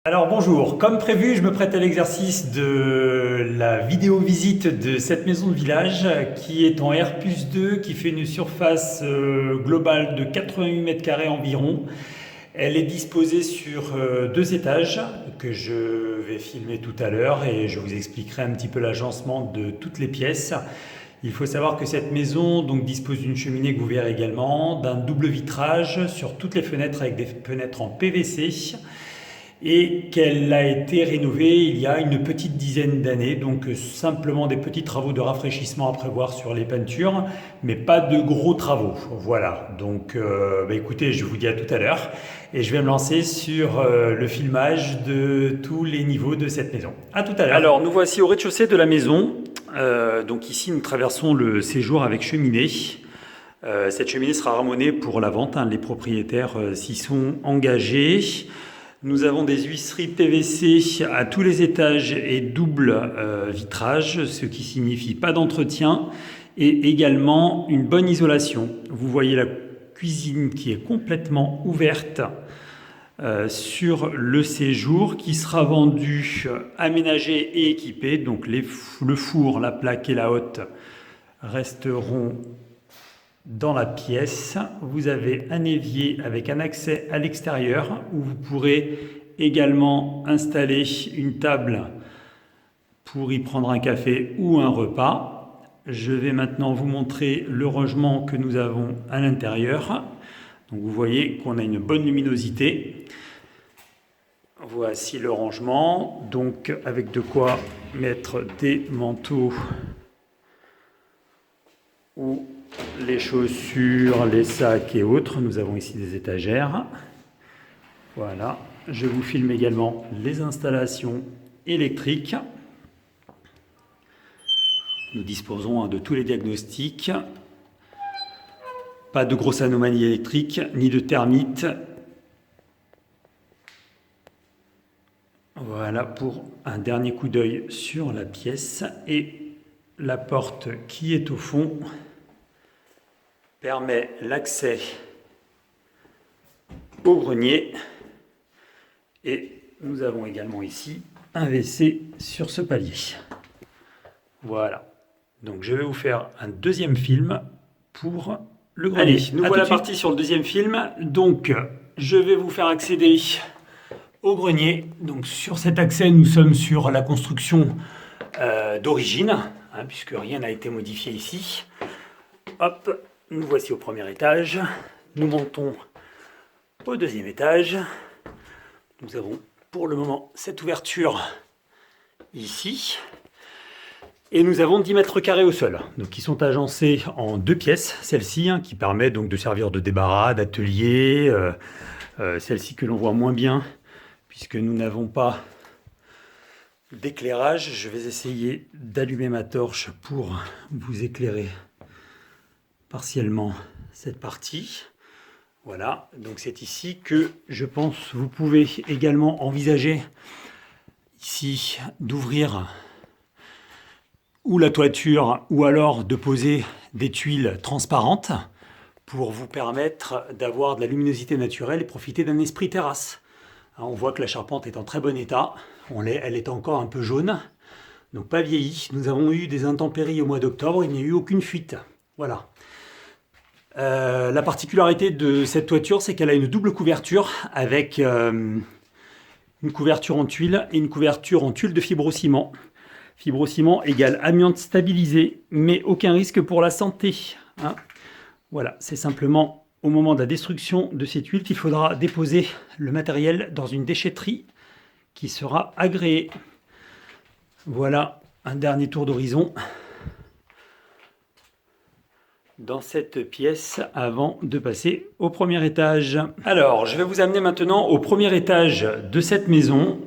Alors bonjour, comme prévu, je me prête à l'exercice de la vidéo visite de cette maison de village qui est en R+2, qui fait une surface globale de 88 mètres carrés environ. Elle est disposée sur deux étages que je vais filmer tout à l'heure et je vous expliquerai un petit peu l'agencement de toutes les pièces. Il faut savoir que cette maison donc, dispose d'une cheminée que vous verrez également, d'un double vitrage sur toutes les fenêtres avec des fenêtres en PVC et qu'elle a été rénovée il y a une petite dizaine d'années, donc simplement des petits travaux de rafraîchissement à prévoir sur les peintures, mais pas de gros travaux. Voilà, donc écoutez, je vous dis à tout à l'heure et je vais me lancer sur le filmage de tous les niveaux de cette maison. À tout à l'heure. Alors nous voici au rez-de-chaussée de la maison. Donc ici nous traversons le séjour avec cheminée. Cette cheminée sera ramonée pour la vente, les propriétaires s'y sont engagés. Nous avons des huisseries PVC à tous les étages et double vitrage, ce qui signifie pas d'entretien et également une bonne isolation. Vous voyez la cuisine qui est complètement ouverte sur le séjour, qui sera vendu aménagé et équipé. Donc le four, la plaque et la hotte resteront dans la pièce. Vous avez un évier avec un accès à l'extérieur où vous pourrez également installer une table pour y prendre un café ou un repas. Je vais maintenant vous montrer le rangement que nous avons à l'intérieur. Donc vous voyez qu'on a une bonne luminosité. Voici le rangement, donc avec de quoi mettre des manteaux ou les chaussures, les sacs et autres. Nous avons ici des étagères. Voilà. Je vous filme également les installations électriques. Nous disposons de tous les diagnostics. Pas de grosses anomalies électriques, ni de termites. Voilà pour un dernier coup d'œil sur la pièce. Et la porte qui est au fond permet l'accès au grenier et nous avons également ici un WC sur ce palier. Voilà, donc je vais vous faire un deuxième film pour le grenier. Allez, nous voilà partis sur le deuxième film. Donc je vais vous faire accéder au grenier. Donc sur cet accès, nous sommes sur la construction d'origine, puisque rien n'a été modifié ici. Hop. Nous voici au premier étage, nous montons au deuxième étage. Nous avons pour le moment cette ouverture ici. Et nous avons 10 mètres carrés au sol, donc qui sont agencés en deux pièces. Celle-ci qui permet donc de servir de débarras, d'atelier. Celle-ci que l'on voit moins bien puisque nous n'avons pas d'éclairage. Je vais essayer d'allumer ma torche pour vous éclairer partiellement cette partie. Voilà, donc c'est ici que je pense vous pouvez également envisager ici d'ouvrir ou la toiture ou alors de poser des tuiles transparentes pour vous permettre d'avoir de la luminosité naturelle et profiter d'un esprit terrasse. On voit que la charpente est en très bon état, elle est encore un peu jaune, donc pas vieillie. Nous avons eu des intempéries au mois d'octobre, il n'y a eu aucune fuite. Voilà. La particularité de cette toiture, c'est qu'elle a une double couverture avec une couverture en tuile et une couverture en tuile de fibrociment. Fibrociment égale amiante stabilisé, mais aucun risque pour la santé. Voilà, c'est simplement au moment de la destruction de ces tuiles qu'il faudra déposer le matériel dans une déchetterie qui sera agréée. Voilà un dernier tour d'horizon dans cette pièce avant de passer au premier étage. Alors, je vais vous amener maintenant au premier étage de cette maison.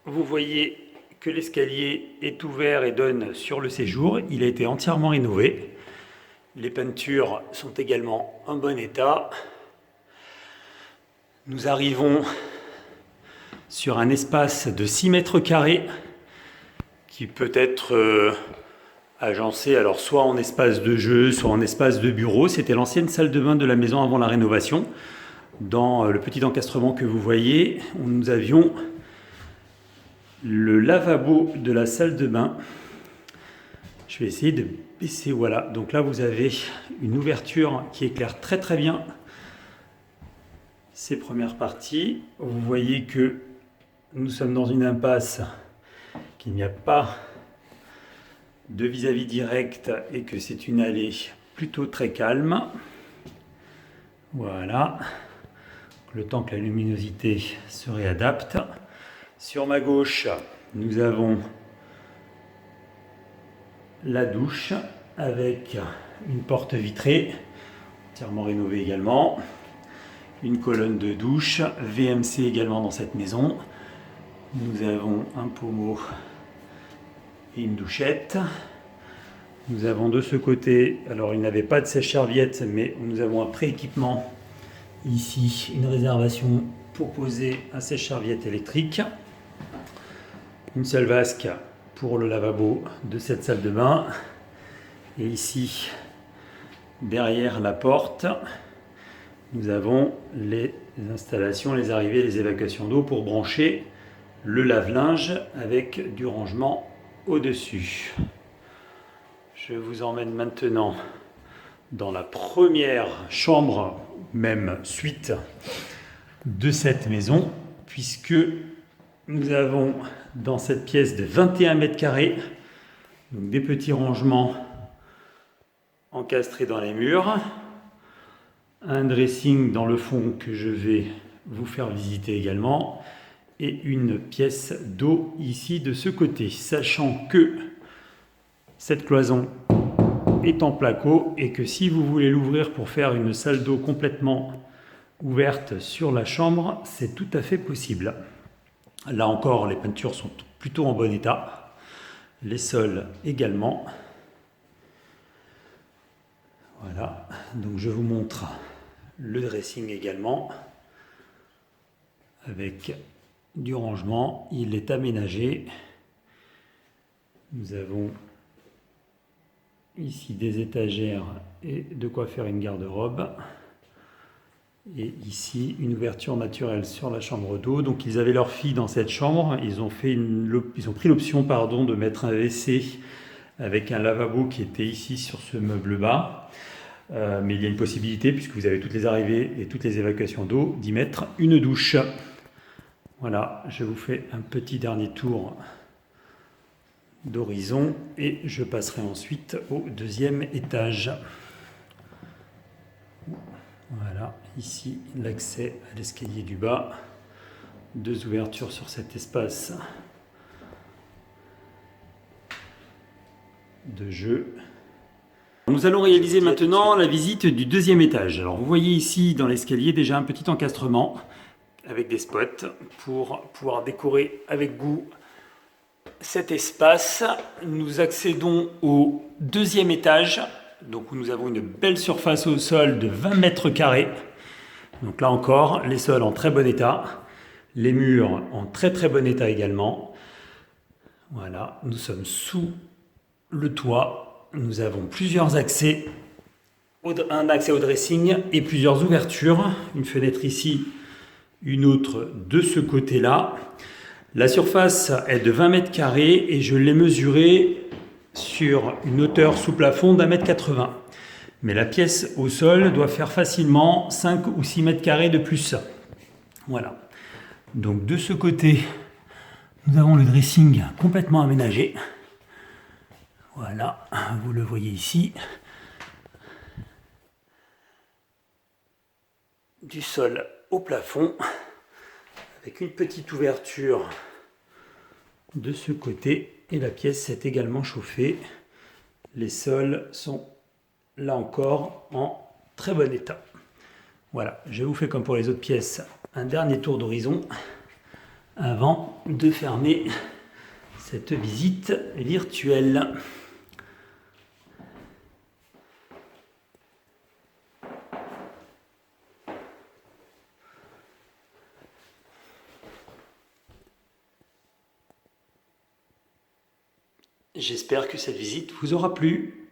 Vous voyez que l'escalier est ouvert et donne sur le séjour. Il a été entièrement rénové. Les peintures sont également en bon état. Nous arrivons sur un espace de 6 mètres carrés qui peut être agencé alors soit en espace de jeu, soit en espace de bureau. C'était l'ancienne salle de bain de la maison avant la rénovation. Dans le petit encastrement que vous voyez, nous avions le lavabo de la salle de bain. Je vais essayer de baisser, voilà. Donc là, vous avez une ouverture qui éclaire très très bien ces premières parties. Vous voyez que nous sommes dans une impasse, qu'il n'y a pas de vis-à-vis direct et que c'est une allée plutôt très calme. Voilà. Le temps que la luminosité se réadapte. Sur ma gauche, nous avons la douche avec une porte vitrée, entièrement rénovée également. Une colonne de douche, VMC également dans cette maison. Nous avons un pommeau et une douchette. Nous avons de ce côté, alors il n'avait pas de sèche-serviette, mais nous avons un pré-équipement. Ici, une réservation pour poser un sèche-serviette électrique. Une seule vasque pour le lavabo de cette salle de bain. Et ici, derrière la porte, nous avons les installations, les arrivées, les évacuations d'eau pour brancher le lave-linge avec du rangement au-dessus. Je vous emmène maintenant dans la première chambre, même suite de cette maison, puisque nous avons dans cette pièce de 21 mètres carrés donc des petits rangements encastrés dans les murs, un dressing dans le fond que je vais vous faire visiter également, et une pièce d'eau ici de ce côté, sachant que cette cloison est en placo et que si vous voulez l'ouvrir pour faire une salle d'eau complètement ouverte sur la chambre, c'est tout à fait possible. Là encore, les peintures sont plutôt en bon état, les sols également. Voilà, donc je vous montre le dressing également avec du rangement, il est aménagé. Nous avons ici des étagères et de quoi faire une garde-robe. Et ici, une ouverture naturelle sur la chambre d'eau. Donc ils avaient leur fille dans cette chambre. Ils ont pris l'option de mettre un WC avec un lavabo qui était ici sur ce meuble bas. Mais il y a une possibilité, puisque vous avez toutes les arrivées et toutes les évacuations d'eau, d'y mettre une douche. Voilà, je vous fais un petit dernier tour d'horizon et je passerai ensuite au deuxième étage. Voilà, ici l'accès à l'escalier du bas, deux ouvertures sur cet espace de jeu. Nous allons réaliser maintenant la visite du deuxième étage. Alors vous voyez ici dans l'escalier déjà un petit encastrement avec des spots pour pouvoir décorer avec goût cet espace. Nous accédons au deuxième étage, donc où nous avons une belle surface au sol de 20 mètres carrés. Donc là encore, les sols en très bon état, les murs en très très bon état également. Voilà, nous sommes sous le toit, nous avons plusieurs accès, un accès au dressing et plusieurs ouvertures, une fenêtre ici, une autre de ce côté-là. La surface est de 20 mètres carrés et je l'ai mesurée sur une hauteur sous plafond d'1,80 m. Mais la pièce au sol doit faire facilement 5 ou 6 mètres carrés de plus. Voilà. Donc de ce côté, nous avons le dressing complètement aménagé. Voilà, vous le voyez ici. Du sol au plafond, avec une petite ouverture de ce côté. Et la pièce est également chauffée. Les sols sont là encore en très bon état. Voilà, je vous fais comme pour les autres pièces un dernier tour d'horizon avant de fermer cette visite virtuelle. J'espère que cette visite vous aura plu.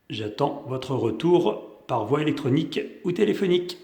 J'attends votre retour par voie électronique ou téléphonique.